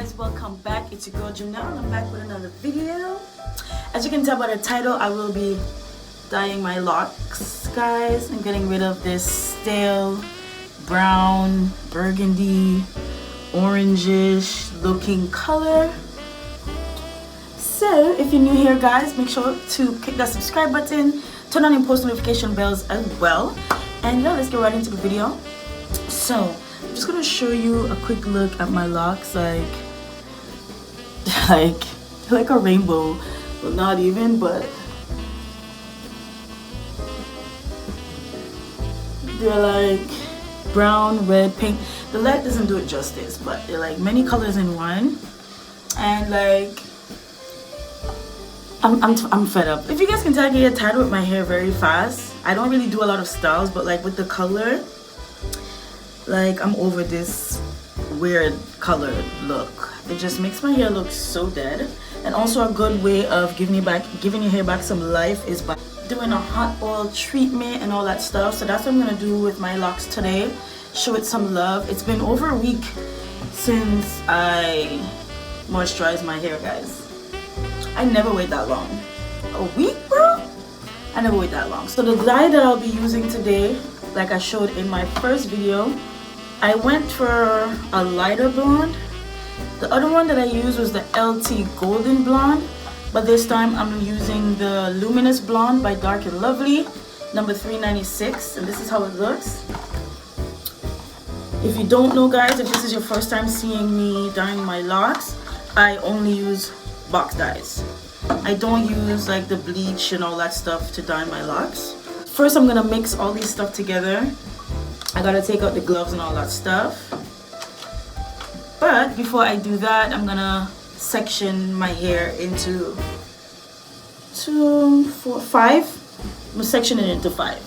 guys, welcome back. It's your girl Jenell and I'm back with another video. As you can tell by the title, I will be dyeing my locks, guys. I'm getting rid of this stale brown, burgundy, orangish looking color. So if you're new here, guys, make sure to click that subscribe button, turn on your post notification bells as well, and yeah, let's get right into the video. So I'm just gonna show you a quick look at my locks, like a rainbow. Well, not even, but they're like brown, red, pink. The light doesn't do it justice, but they're like many colors in one. And like I'm fed up. If you guys can tell, I get tired with my hair very fast. I don't really do a lot of styles, but like with the color, like I'm over this weird colored look. It just makes my hair look so dead. And also a good way of giving your hair back some life is by doing a hot oil treatment and all that stuff. So that's what I'm gonna do with my locks today. Show it some love. It's been over a week since I moisturized my hair, guys. I never wait that long. A week, bro? I never wait that long. So the dye that I'll be using today, like I showed in my first video, I went for a lighter blonde. The other one that I used was the LT Golden Blonde, but this time I'm using the Luminous Blonde by Dark and Lovely, number 396, and this is how it looks. If you don't know, guys, if this is your first time seeing me dyeing my locks, I only use box dyes. I don't use like the bleach and all that stuff to dye my locks. First, I'm gonna mix all these stuff together. I gotta take out the gloves and all that stuff. But before I do that, I'm gonna section my hair into 2, 4, 5. I'm gonna section it into 5.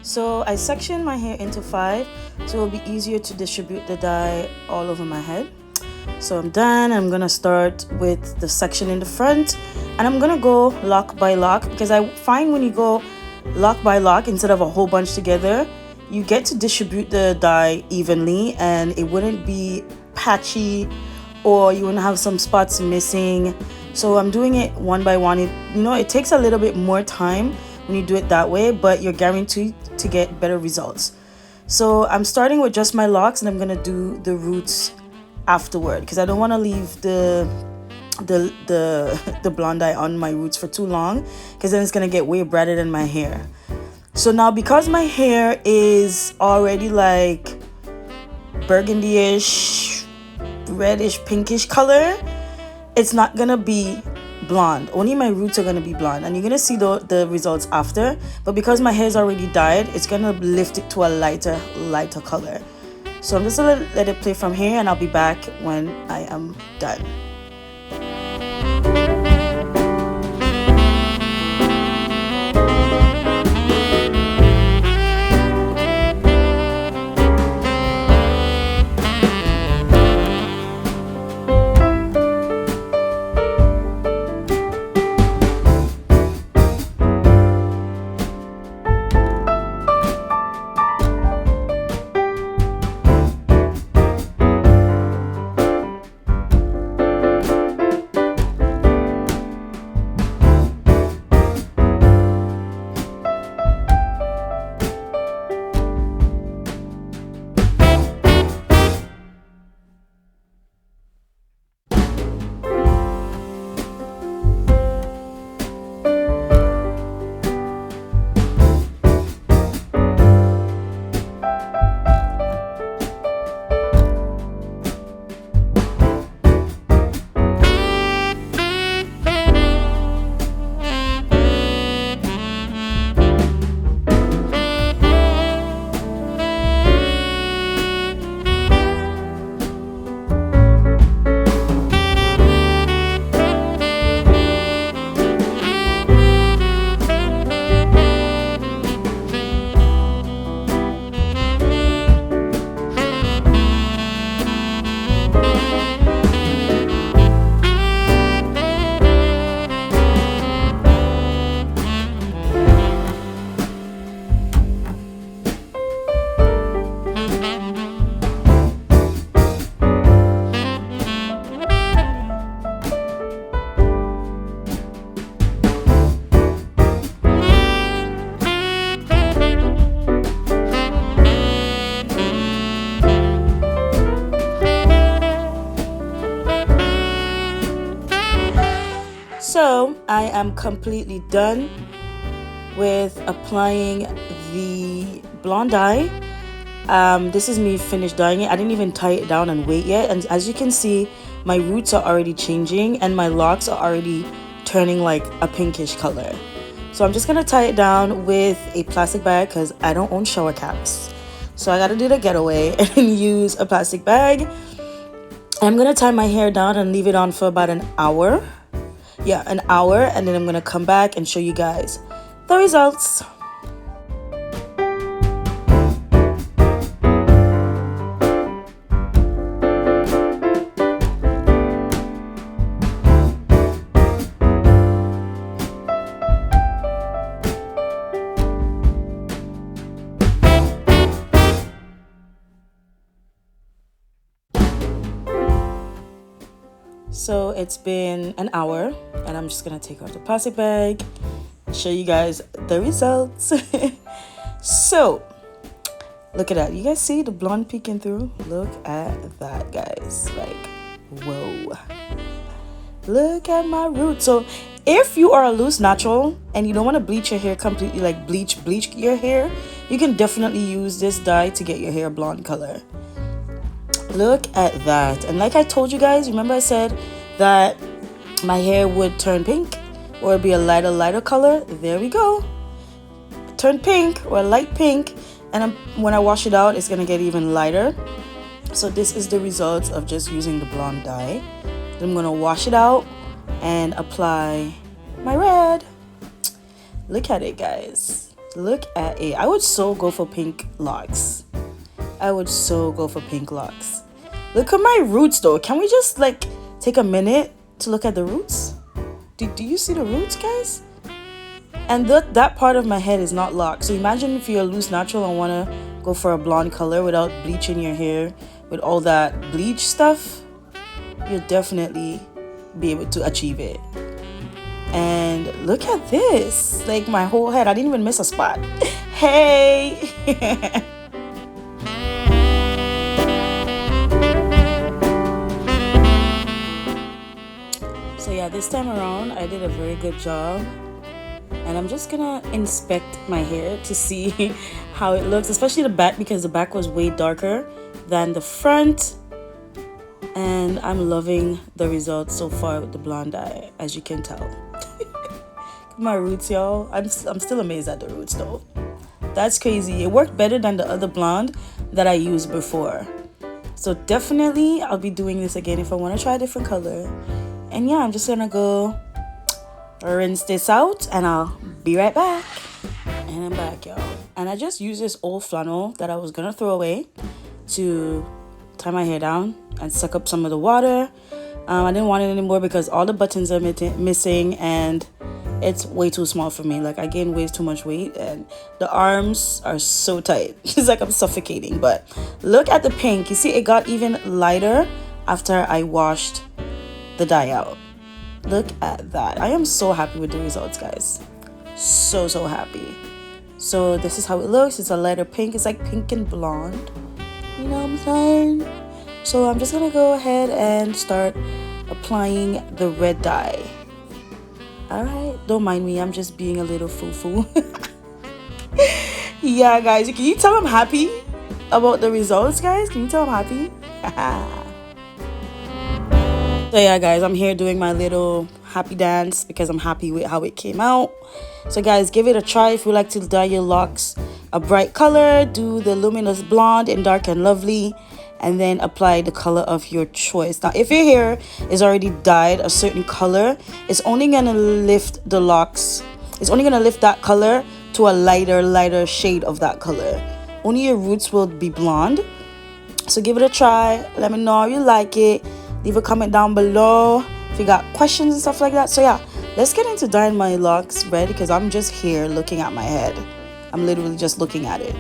So I section my hair into 5, so it'll be easier to distribute the dye all over my head. So I'm done. I'm gonna start with the section in the front, and I'm gonna go lock by lock, because I find when you go lock by lock instead of a whole bunch together, you get to distribute the dye evenly and it wouldn't be patchy, or you wouldn't have some spots missing. So I'm doing it one by one. It takes a little bit more time when you do it that way, but you're guaranteed to get better results. So I'm starting with just my locks, and I'm gonna do the roots afterward, because I don't want to leave the blonde dye on my roots for too long, because then it's gonna get way brighter than my hair. So now, because my hair is already like burgundy-ish, reddish, pinkish color, it's not gonna be blonde. Only my roots are gonna be blonde, and you're gonna see the results after. But because my hair is already dyed, it's gonna lift it to a lighter color. So I'm just gonna let it play from here, and I'll be back when I am done. I am completely done with applying the blonde dye. This is me finished dyeing it. I didn't even tie it down and wait yet, and as you can see, my roots are already changing and my locks are already turning like a pinkish color. So I'm just gonna tie it down with a plastic bag because I don't own shower caps, so I gotta do the getaway and use a plastic bag. I'm gonna tie my hair down and leave it on for about an hour. Yeah, an hour, and then I'm gonna come back and show you guys the results. So it's been an hour, and I'm just gonna take out the plastic bag, show you guys the results. So look at that. You guys see the blonde peeking through? Look at that, guys. Like, whoa, look at my roots. So if you are a loose natural and you don't want to bleach your hair completely, like bleach your hair, you can definitely use this dye to get your hair blonde color. Look at that. And like I told you guys, remember I said that my hair would turn pink or be a lighter color? There we go. Turn pink or light pink, and when I wash it out, it's gonna get even lighter. So this is the results of just using the blonde dye. Then I'm gonna wash it out and apply my red. Look at it, guys. Look at it. I would so go for pink locks. I would so go for pink locks. Look at my roots though. Can we just like take a minute to look at the roots? Do you see the roots, guys? And that part of my head is not locked. So imagine if you're a loose natural and want to go for a blonde color without bleaching your hair with all that bleach stuff, you'll definitely be able to achieve it. And look at this. Like my whole head, I didn't even miss a spot. Hey. So yeah, this time around I did a very good job, and I'm just gonna inspect my hair to see how it looks, especially the back, because the back was way darker than the front, and I'm loving the results so far with the blonde dye, as you can tell. My roots, y'all. I'm still amazed at the roots though. That's crazy. It worked better than the other blonde that I used before. So definitely I'll be doing this again if I want to try a different color. And yeah, I'm just gonna go rinse this out and I'll be right back. And I'm back, y'all. And I just used this old flannel that I was gonna throw away to tie my hair down and suck up some of the water. I didn't want it anymore because all the buttons are missing and it's way too small for me. Like I gained way too much weight and the arms are so tight. It's like I'm suffocating. But look at the pink. You see it got even lighter after I washed the dye out. Look at that. I am so happy with the results, guys. So happy. So this is how it looks. It's a lighter pink. It's like pink and blonde. You know what I'm saying? So I'm just gonna go ahead and start applying the red dye. Alright, don't mind me, I'm just being a little foo-foo. Yeah, guys, can you tell I'm happy about the results, guys? Can you tell I'm happy? So yeah, guys, I'm here doing my little happy dance because I'm happy with how it came out. So guys, give it a try if you like to dye your locks a bright color. Do the Luminous blonde in dark and lovely, and then apply the color of your choice. Now if your hair is already dyed a certain color, it's only gonna lift the locks, it's only gonna lift that color to a lighter shade of that color. Only your roots will be blonde. So give it a try. Let me know if you like it. Leave a comment down below if you got questions and stuff like that. So yeah, let's get into dyeing my locks red because I'm just here looking at my head. I'm literally just looking at it.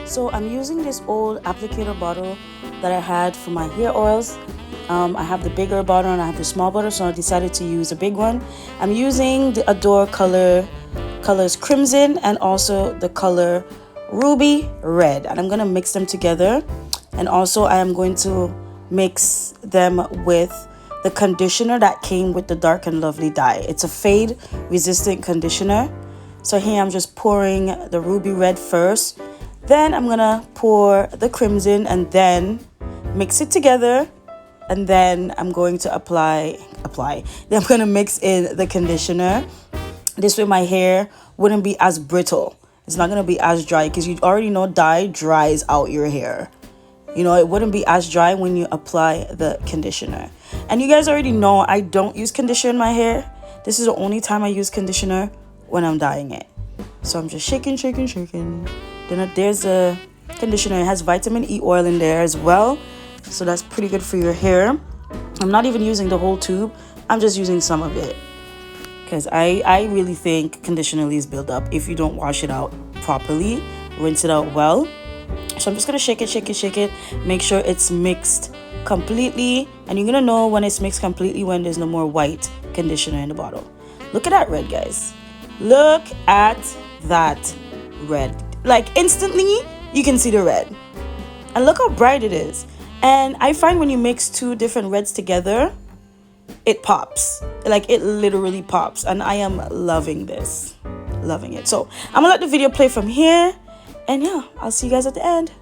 So I'm using this old applicator bottle that I had for my hair oils. I have the bigger bottle and I have the small bottle, so I decided to use a big one. I'm using the Adore colors Crimson and also the color Ruby Red, and I'm going to mix them together. And also I am going to mix them with the conditioner that came with the Dark and Lovely dye. It's a fade resistant conditioner. So here I'm just pouring the ruby red first. Then I'm gonna pour the crimson and then mix it together. And then I'm going to apply. Then I'm gonna mix in the conditioner. This way my hair wouldn't be as brittle. It's not gonna be as dry because you already know dye dries out your hair. You know, it wouldn't be as dry when you apply the conditioner. And you guys already know I don't use conditioner in my hair. This is the only time I use conditioner, when I'm dyeing it. So I'm just shaking. Then there's the conditioner. It has vitamin E oil in there as well. So that's pretty good for your hair. I'm not even using the whole tube. I'm just using some of it. Because I really think conditioner leaves buildup if you don't wash it out properly. Rinse it out well. So I'm just going to shake it. Make sure it's mixed completely. And you're going to know when it's mixed completely when there's no more white conditioner in the bottle. Look at that red, guys. Look at that red. Like instantly, you can see the red. And look how bright it is. And I find when you mix two different reds together, it pops. Like it literally pops. And I am loving this. Loving it. So I'm going to let the video play from here. And yeah, I'll see you guys at the end.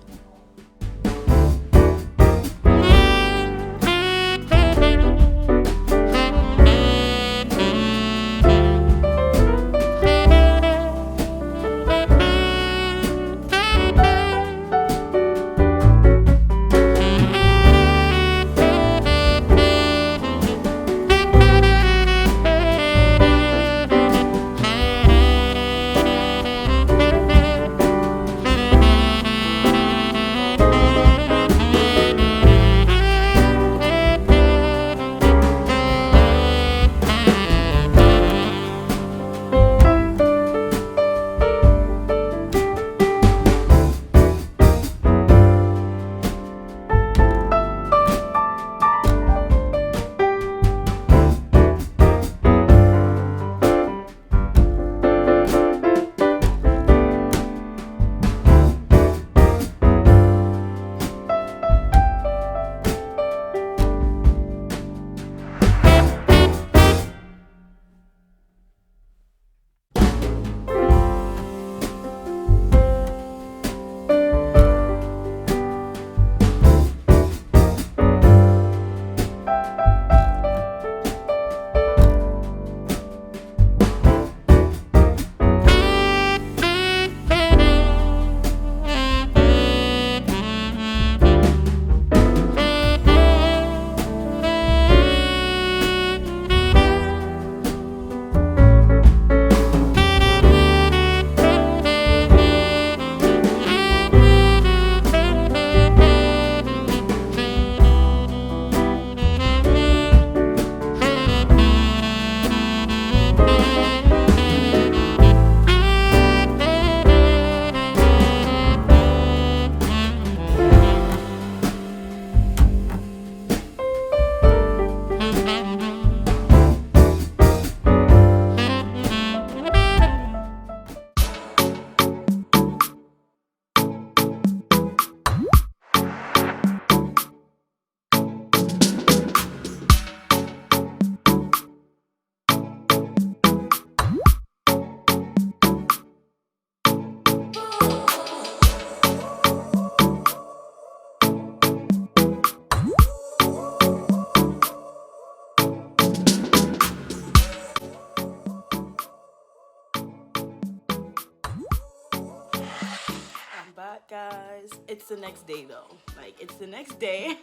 Guys, it's the next day though. Like it's the next day.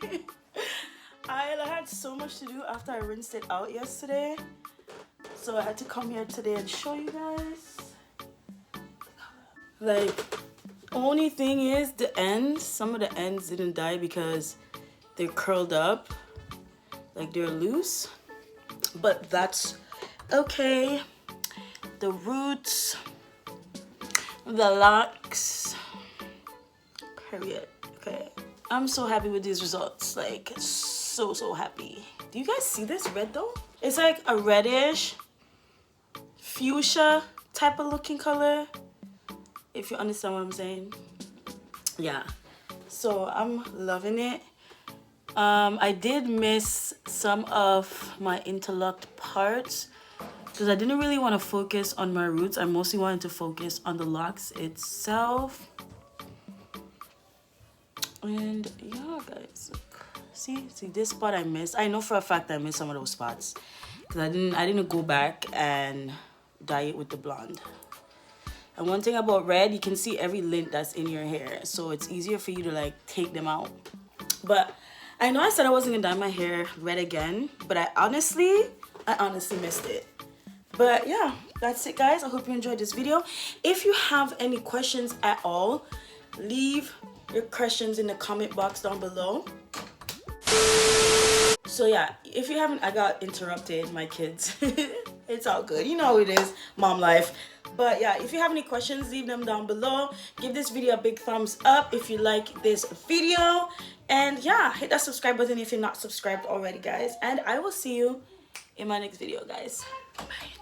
I had so much to do after I rinsed it out yesterday, so I had to come here today and show you guys. Like, only thing is the ends, some of the ends didn't dye because they're curled up, like they're loose, but that's okay. The roots, the locks, period. Okay, I'm so happy with these results. Like so happy. Do you guys see this red though? It's like a reddish fuchsia type of looking color, if you understand what I'm saying. Yeah, so I'm loving it. I did miss some of my interlocked parts because I didn't really want to focus on my roots. I mostly wanted to focus on the locks itself. And yeah, guys, see this spot I missed. I know for a fact I missed some of those spots because I didn't go back and dye it with the blonde. And one thing about red, you can see every lint that's in your hair, so it's easier for you to like take them out. But I know I said I wasn't gonna dye my hair red again, but I honestly missed it. But yeah, that's it, guys. I hope you enjoyed this video. If you have any questions at all, leave your questions in the comment box down below. So yeah, if you haven't, I got interrupted, my kids. It's all good, you know how it is, mom life. But yeah, if you have any questions, leave them down below. Give this video a big thumbs up if you like this video. And yeah, hit that subscribe button if you're not subscribed already, guys. And I will see you in my next video, guys. Bye.